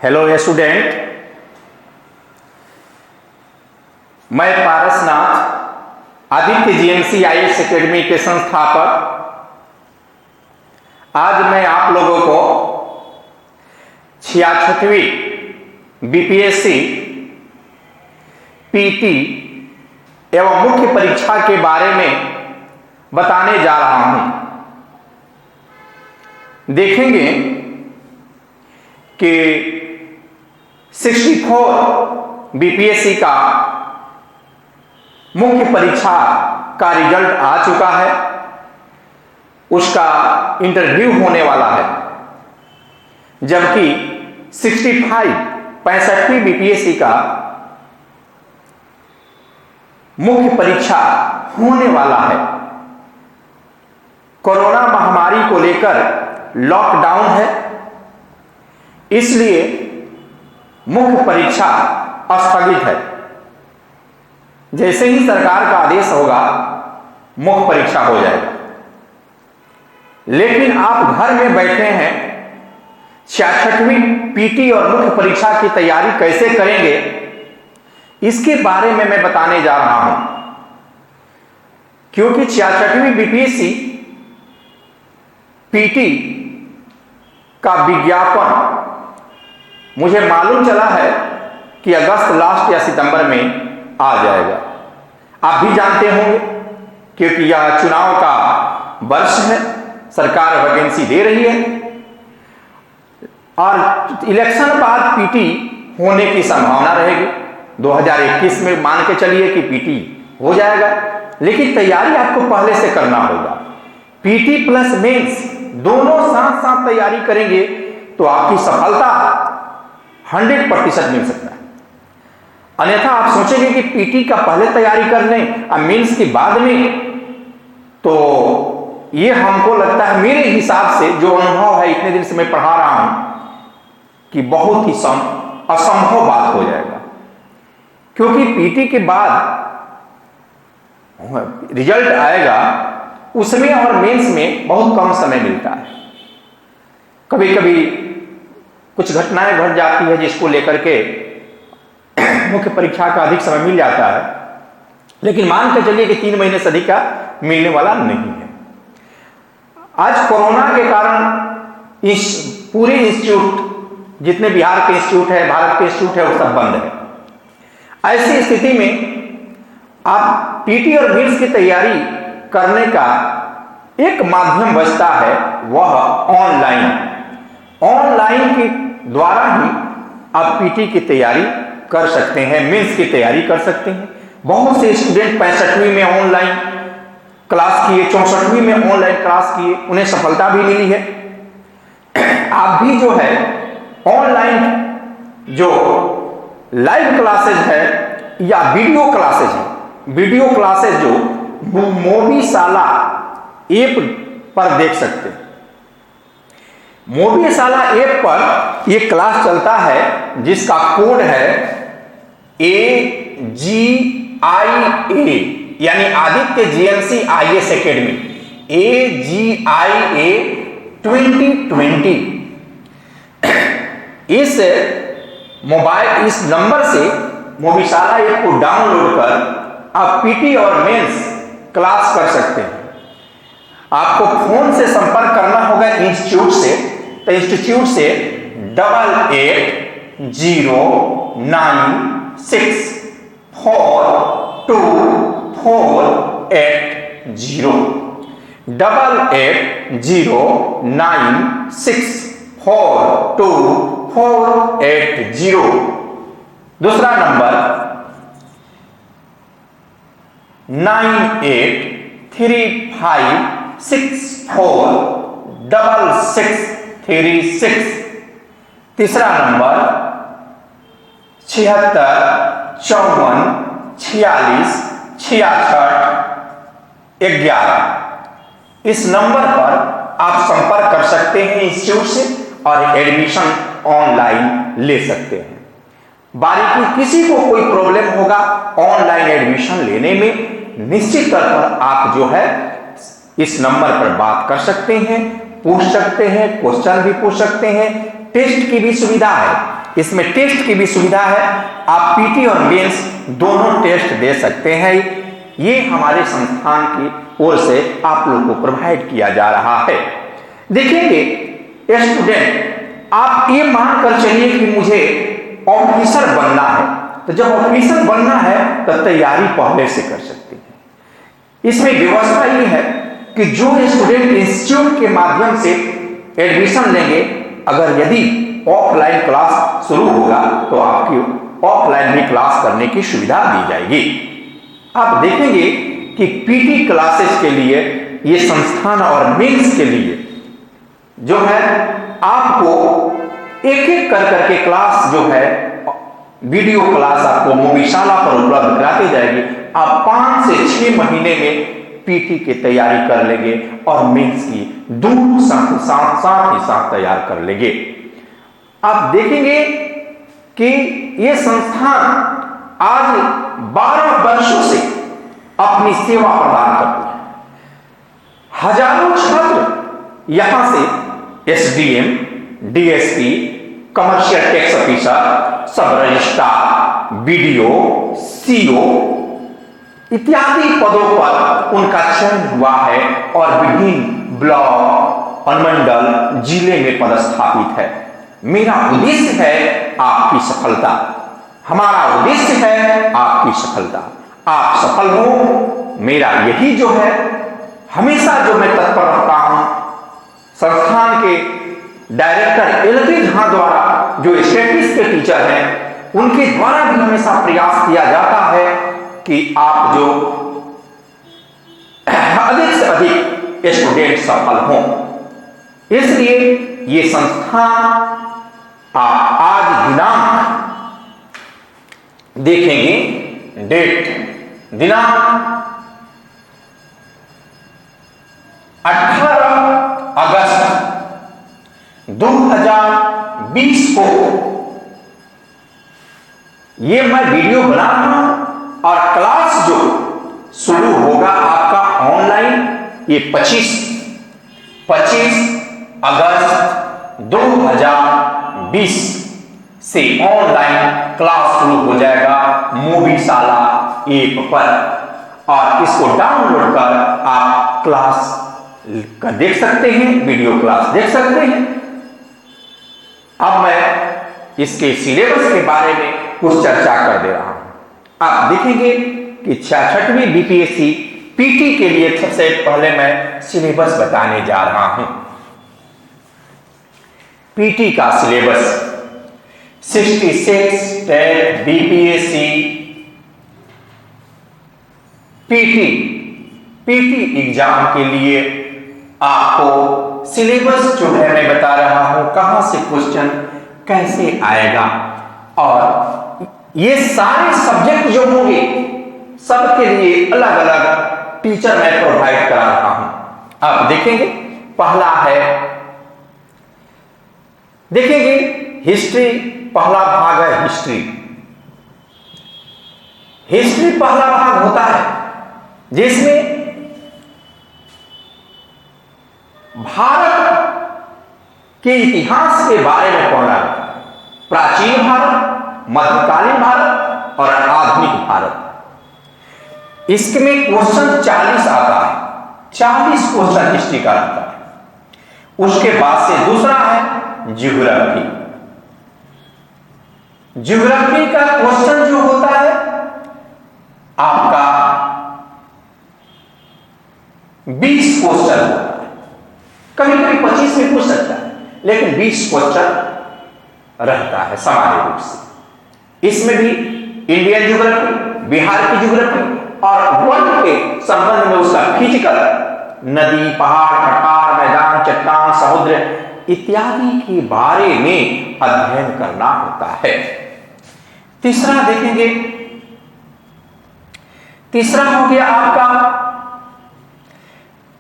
Hello student, मैं Parasnath Aditya GMC IAS academy के संस्थापक। आज मैं आप लोगों को 66वीं बीपीएससी पीटी एवं मुख्य परीक्षा के बारे में बताने जा रहा हूं। देखेंगे कि 64 बीपीएससी का मुख्य परीक्षा का रिजल्ट आ चुका है, उसका इंटरव्यू होने वाला है, जबकि 65वीं बीपीएससी का मुख्य परीक्षा होने वाला है। कोरोना महामारी को लेकर लॉकडाउन है, इसलिए मुख्य परीक्षा स्थगित है। जैसे ही सरकार का आदेश होगा मुख्य परीक्षा हो जाएगा। लेकिन आप घर में बैठे हैं, 66वीं पीटी और मुख्य परीक्षा की तैयारी कैसे करेंगे, इसके बारे में मैं बताने जा रहा हूं। क्योंकि 66वीं बीपीएससी पीटी का विज्ञापन मुझे मालूम चला है कि अगस्त लास्ट या सितंबर में आ जाएगा। आप भी जानते होंगे क्योंकि यह चुनाव का वर्ष है, सरकार वैकेंसी दे रही है और इलेक्शन बाद पीटी होने की संभावना रहेगी। 2021 में मान के चलिए कि पीटी हो जाएगा, लेकिन तैयारी आपको पहले से करना होगा। पीटी प्लस मेंस दोनों साथ साथ तैयारी करेंगे तो आपकी सफलता 100% मिल सकता है। अन्यथा आप सोचेंगे कि पीटी का पहले तैयारी कर लें और मेंस के बाद में, तो ये हमको लगता है, मेरे हिसाब से जो अनुभव है, इतने दिन से मैं पढ़ा रहा हूं, कि बहुत ही असंभव बात हो जाएगा। क्योंकि पीटी के बाद रिजल्ट आएगा, उसमें और मेंस में बहुत कम समय मिलता है। कभी कभी कुछ घटनाएं घट जाती है जिसको लेकर के मुख्य परीक्षा का अधिक समय मिल जाता है, लेकिन मान के चलिए कि 3 महीने से अधिक का मिलने वाला नहीं है। आज कोरोना के कारण इस पूरे इंस्टीट्यूट, जितने बिहार के इंस्टीट्यूट है, भारत के इंस्टीट्यूट है, वो सब बंद है। ऐसी स्थिति में आप पीटी और मेंस की तैयारी करने का एक माध्यम बचता है, वह ऑनलाइन के द्वारा ही आप पीटी की तैयारी कर सकते हैं, मेंस की तैयारी कर सकते हैं। बहुत से स्टूडेंट 65वीं में ऑनलाइन क्लास किए, 64वीं में ऑनलाइन क्लास किए, उन्हें सफलता भी मिली है। आप भी जो है ऑनलाइन जो लाइव क्लासेज है या वीडियो क्लासेज जो मोबीशाला ऐप पर देख सकते हैं। मोबीशाला ऐप पर यह क्लास चलता है जिसका कोड है AGIA, यानी Aditya GMC IAS academy, AGIA 2020। इस नंबर से मोबीशाला ऐप को डाउनलोड कर आप पीटी और मेंस क्लास कर सकते हैं। आपको फोन से संपर्क करना होगा इंस्टीट्यूट से, तो इंस्टीट्यूट से 8809642480 8809642480। दूसरा नंबर 9835646636। तीसरा नंबर 7654466611। इस नंबर पर आप संपर्क कर सकते हैं इंस्टीट्यूट से और एडमिशन ऑनलाइन ले सकते हैं। बारीकी किसी को कोई प्रॉब्लम होगा ऑनलाइन एडमिशन लेने में, निश्चित तौर पर आप जो है इस नंबर पर बात कर सकते हैं, पूछ सकते हैं, क्वेश्चन भी पूछ सकते हैं, टेस्ट की भी सुविधा है। इसमें टेस्ट की भी सुविधा है, आप पीटी और मेंस दोनों टेस्ट दे सकते हैं। ये हमारे संस्थान की ओर से आप लोगों को प्रोवाइड किया जा रहा है। देखेंगे स्टूडेंट, आप ये मानकर चलिए कि मुझे ऑफिसर बनना है, तो जब ऑफिसर बनना है तो तैयारी पहले से कर सकते हैं। इसमें व्यवस्था ये है कि जो स्टूडेंट इंस्टीट्यूट के माध्यम से एडमिशन लेंगे, अगर यदि ऑफलाइन क्लास शुरू होगा तो आपकी ऑफलाइन भी क्लास करने की सुविधा दी जाएगी। आप देखेंगे कि पीटी क्लासेस के लिए ये संस्थान और मेंस के लिए जो है आपको एक एक कर करके क्लास जो है वीडियो क्लास आपको मोबीशाला पर उपलब्ध कराती जाएगी। आप 5 से 6 महीने में पीटी की तैयारी कर लेंगे और मेंस की दोनों साथ ही साथ तैयार कर लेंगे। आप देखेंगे कि ये संस्थान आज 12 वर्षों से अपनी सेवा प्रदान करती है। हजारों छात्र यहां से SDM, DSP, commercial tax officer, सब रजिस्ट्रार, बीडीओ, सीओ इत्यादि पदों पर उनका चयन हुआ है और विभिन्न ब्लॉक, अनुमंडल, जिले में पदस्थापित है। मेरा उद्देश्य है आपकी सफलता, हमारा उद्देश्य है आपकी सफलता। आप सफल हो, मेरा यही जो है हमेशा जो मैं तत्पर रहता हूं। संस्थान के डायरेक्टर एलके झा द्वारा जो स्टैटिस्टिक्स के टीचर हैं, उनके द्वारा भी हमेशा प्रयास किया जाता है कि आप जो अधिक से अधिक स्टूडेंट सफल हों। इसलिए ये संस्थान आप आज दिनांक देखेंगे, डेट दिनांक 18 अगस्त 2020 को ये मैं वीडियो बना रहा हूं और क्लास जो शुरू होगा आपका ऑनलाइन ये 25 अगस्त 2020 से ऑनलाइन क्लास शुरू हो जाएगा मोबीशाला ऐप पर और इसको डाउनलोड कर आप क्लास का देख सकते हैं, वीडियो क्लास देख सकते हैं। अब मैं इसके सिलेबस के बारे में कुछ चर्चा कर दे रहा हूं। आप देखेंगे कि 66वीं बीपीएससी पीटी के लिए सबसे पहले मैं सिलेबस बताने जा रहा हूं। पीटी का सिलेबस 66 टेट बीपीएससी पीटी एग्जाम के लिए आपको सिलेबस जो है मैं बता रहा हूं, कहां से क्वेश्चन कैसे आएगा और ये सारे सब्जेक्ट जो होंगे सबके लिए अलग अलग टीचर मैं प्रोवाइड करा रहा हूं। आप देखेंगे पहला है, देखेंगे हिस्ट्री, पहला भाग है हिस्ट्री। हिस्ट्री पहला भाग होता है जिसमें भारत के इतिहास के बारे में पढ़ना है। प्राचीन भारत, मध्यकालीन भारत और आधुनिक भारत। इसमें क्वेश्चन 40 आता है, 40 क्वेश्चन हिस्ट्री का आता है। उसके बाद से दूसरा है ज्योग्राफी। ज्योग्राफी का क्वेश्चन जो होता है आपका 20 क्वेश्चन होता है, कभी कभी 25 में पूछ सकता है, लेकिन 20 क्वेश्चन रहता है सामान्य रूप से। इसमें भी इंडियन ज्योग्राफी, बिहार की ज्योग्राफी और वर्ल्ड के संबंध में उसका फिजिकल, नदी, पहाड़, पठार, मैदान, चट्टान, समुद्र इत्यादि के बारे में अध्ययन करना होता है। तीसरा देखेंगे, तीसरा हो गया आपका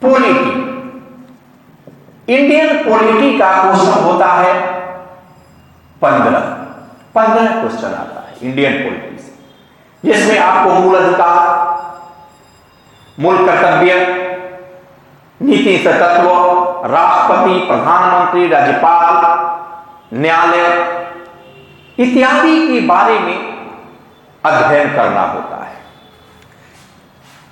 पॉलिटी। इंडियन पॉलिटी का क्वेश्चन होता है 15 क्वेश्चन आता है इंडियन पॉलिटी से, जिसमें आपको मूल अधिकार, मूल कर्तव्य, नीति तत्व, राष्ट्रपति, प्रधानमंत्री, राज्यपाल, न्यायालय इत्यादि के बारे में अध्ययन करना होता है।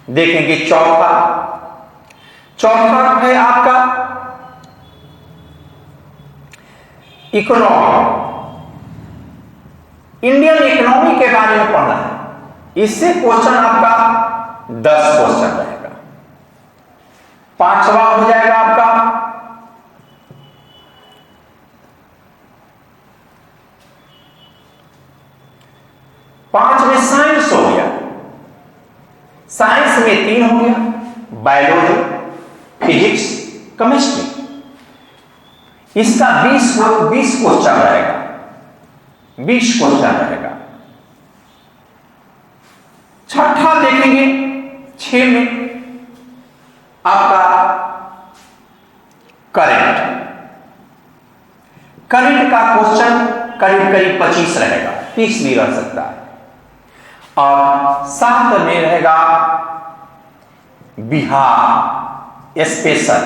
देखेंगे चौथा है आपका इकोनॉमी। इंडियन इकोनॉमी के बारे में पढ़ना है। इससे क्वेश्चन आपका 10 क्वेश्चन रहेगा। पांचवा हो जाएगा आपका पांचवें साइंस हो गया। साइंस में 3 हो गया, बायोलॉजी, फिजिक्स, केमिस्ट्री। इसका 20 क्वेश्चन रहेगा। 20 क्वेश्चन रहेगा। छठा देखेंगे 6 में आपका करंट का क्वेश्चन करीब 25 रहेगा, 30 भी रह सकता है। और 7 में रहेगा बिहार स्पेशल,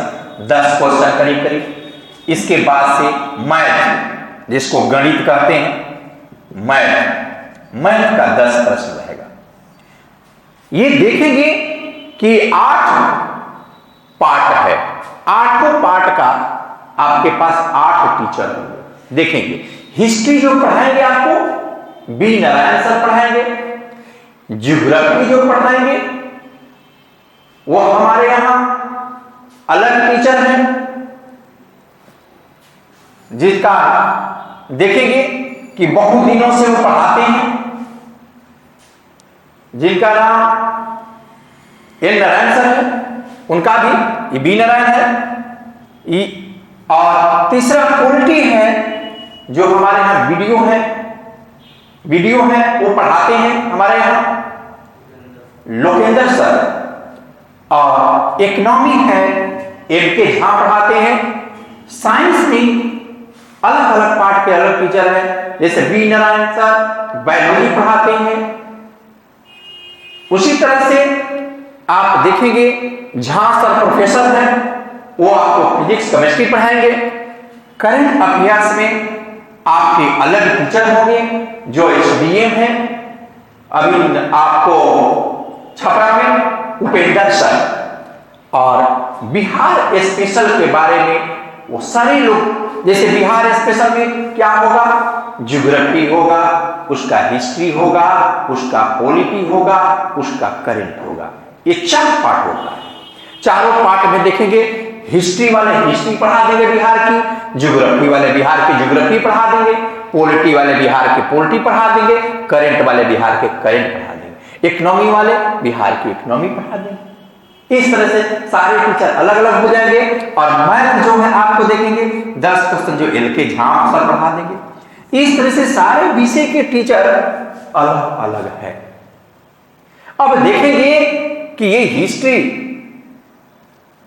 10 क्वेश्चन करीब। इसके बाद से मैथ, जिसको गणित कहते हैं, मैथ का 10 प्रश्न रहेगा। ये देखेंगे कि 8 पार्ट है। 8 पार्ट का आपके पास 8 टीचर होंगे। देखेंगे हिस्ट्री जो पढ़ाएंगे आपको बी नारायण सर पढ़ाएंगे। ज्योग्राफी जो पढ़ाएंगे वो हमारे यहां अलग टीचर हैं, जिसका देखेंगे कि बहुत दिनों से वो पढ़ाते हैं, जिनका नाम एन नारायण सर है। उनका भी ये बी नारायण है। और तीसरा पॉलिटी है, जो हमारे यहां वीडियो है वो पढ़ाते हैं हमारे यहां लोकेंद्र सर। और इकोनॉमी है एम.के. झा पढ़ाते हैं। साइंस में अलग अलग पार्ट के अलग टीचर हैं, जैसे बी नारायण सर बायोलॉजी पढ़ाते हैं। उसी तरह से आप देखेंगे झा सर प्रोफेसर हैं, वो आपको फिजिक्स केमिस्ट्री पढ़ाएंगे। करंट अफेयर्स में आपके अलग टीचर होंगे, जो एसडीएम है। अभी आपको छपरा में उपेंद्र सर। और बिहार स्पेशल के बारे में वो सारे लोग, जैसे बिहार स्पेशल में क्या होगा, ज्योग्राफी होगा, उसका हिस्ट्री होगा, उसका पॉलिटी होगा, उसका करंट होगा। ये 4 पार्ट होता है। चारों पार्ट में देखेंगे हिस्ट्री वाले हिस्ट्री पढ़ा देंगे बिहार की, ज्योग्राफी वाले बिहार की ज्योग्राफी पढ़ा देंगे, पॉलिटी वाले बिहार की पॉलिटी पढ़ा देंगे, करंट वाले बिहार के करंट पढ़ा देंगे, इकोनॉमी वाले बिहार की इकोनॉमी पढ़ा देंगे। इस तरह से सारे टीचर अलग अलग हो जाएंगे। और मैथ जो है आपको देखेंगे 10 क्वेश्चन जो एल.के. झा सर पढ़ा देंगे। इस तरह से सारे विषय के टीचर अलग अलग है। अब देखेंगे कि ये हिस्ट्री,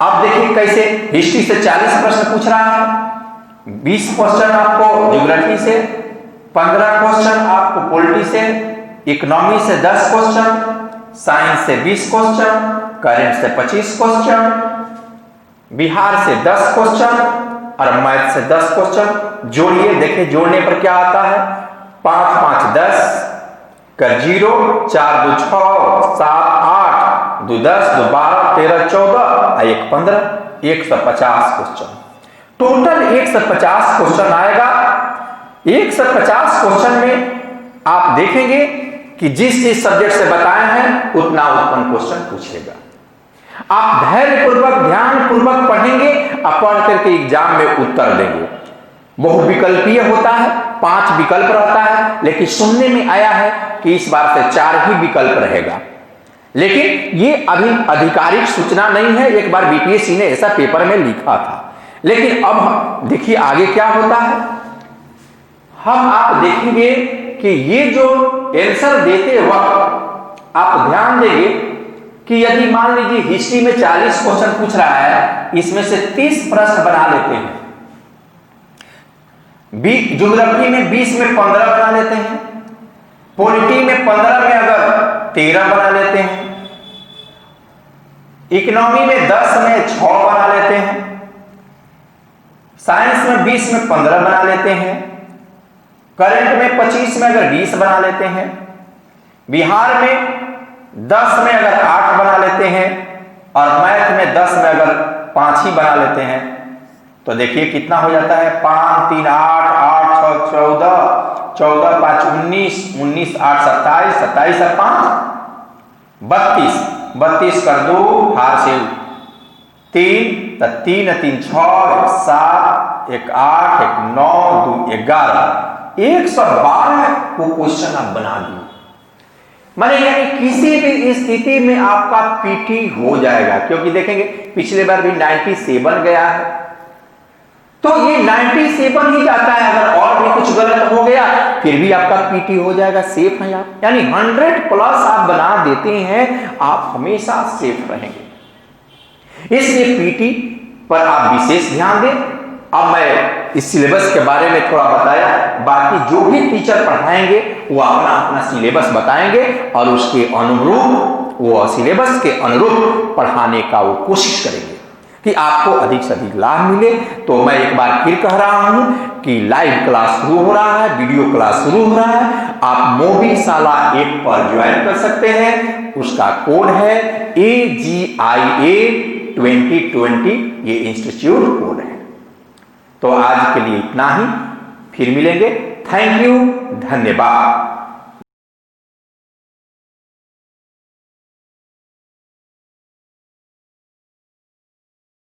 आप देखिए कैसे हिस्ट्री से 40 प्रश्न पूछ रहा है, 20 क्वेश्चन आपको ज्योग्राफी से, 15 क्वेश्चन आपको पॉलिटी से, इकोनॉमी से 10 क्वेश्चन, साइंस से 20 क्वेश्चन, करंट से 25 क्वेश्चन, बिहार से 10 क्वेश्चन और मैथ से 10 क्वेश्चन। जोड़िए, देखिए जोड़ने पर क्या आता है। 5 5 10 कर 0, 4 2 6, 7 8, 2 10, 2 12, 13 14, 1 15, 150 क्वेश्चन। टोटल 150 क्वेश्चन आएगा। 150 क्वेश्चन में आप देखेंगे कि जिस सब्जेक्ट से बताए हैं उतना क्वेश्चन पूछेगा। आप धैर्य पूर्वक ध्यान पूर्वक पढ़ेंगे और पढ़ करके एग्जाम में उत्तर देंगे। बहुविकल्पीय होता है, 5 विकल्प रहता है, लेकिन सुनने में आया है कि इस बार से 4 ही विकल्प रहेगा। लेकिन ये अभी आधिकारिक सूचना नहीं है, एक बार बीपीएससी ने ऐसा पेपर में लिखा था। लेकिन अब देखिए आगे क्या होता है। हम आप देखेंगे कि ये जो आंसर देते वक्त आप ध्यान देंगे कि यदि मान लीजिए हिस्ट्री में 40 क्वेश्चन पूछ रहा है, इसमें से 30 प्रश्न बना लेते हैं, ज्योग्राफी में 20 में 15 बना लेते हैं, पॉलिटी में 15 में अगर 13 बना लेते हैं, इकोनॉमी में 10 में 6 बना लेते हैं, साइंस में 20 में 15 बना लेते हैं, करंट में 25 में अगर 20 बना लेते हैं, बिहार में 10 में अगर 8 बना लेते हैं, और मैथ में 10 में अगर 5 ही बना लेते हैं, तो देखिए कितना हो जाता है। 5 3 8, 8 6 14, 14 5 19, 19 8 27, 27 और 5 32, 32 कर दो हार से 3, 3 3 6, 1 7, 1 8, 1 9, 2 11, 112 को क्वेश्चन आप बना दिए। माने यानी किसी भी स्थिति में आपका पीटी हो जाएगा, क्योंकि देखेंगे पिछले बार भी 97 गया है, तो ये 97 ही जाता है। अगर और भी कुछ गलत हो गया फिर भी आपका पीटी हो जाएगा, सेफ है आप। यानी 100+ आप बना देते हैं, आप हमेशा सेफ रहेंगे। इसलिए पीटी पर आप विशेष ध्यान दें। अब मैं इस सिलेबस के बारे में थोड़ा बताया, बाकी जो भी टीचर पढ़ाएंगे वो अपना अपना सिलेबस बताएंगे और उसके अनुरूप, वो सिलेबस के अनुरूप पढ़ाने का वो कोशिश करेंगे कि आपको अधिक से अधिक लाभ मिले। तो मैं एक बार फिर कह रहा हूं कि लाइव क्लास शुरू हो रहा है, वीडियो क्लास शुरू हो रहा है। आप मोबी शाला 1 पर ज्वाइन कर सकते हैं। उसका कोड है AGIA 2020, ये इंस्टीट्यूट कोड है। तो आज के लिए इतना ही, फिर मिलेंगे। थैंक यू, धन्यवाद।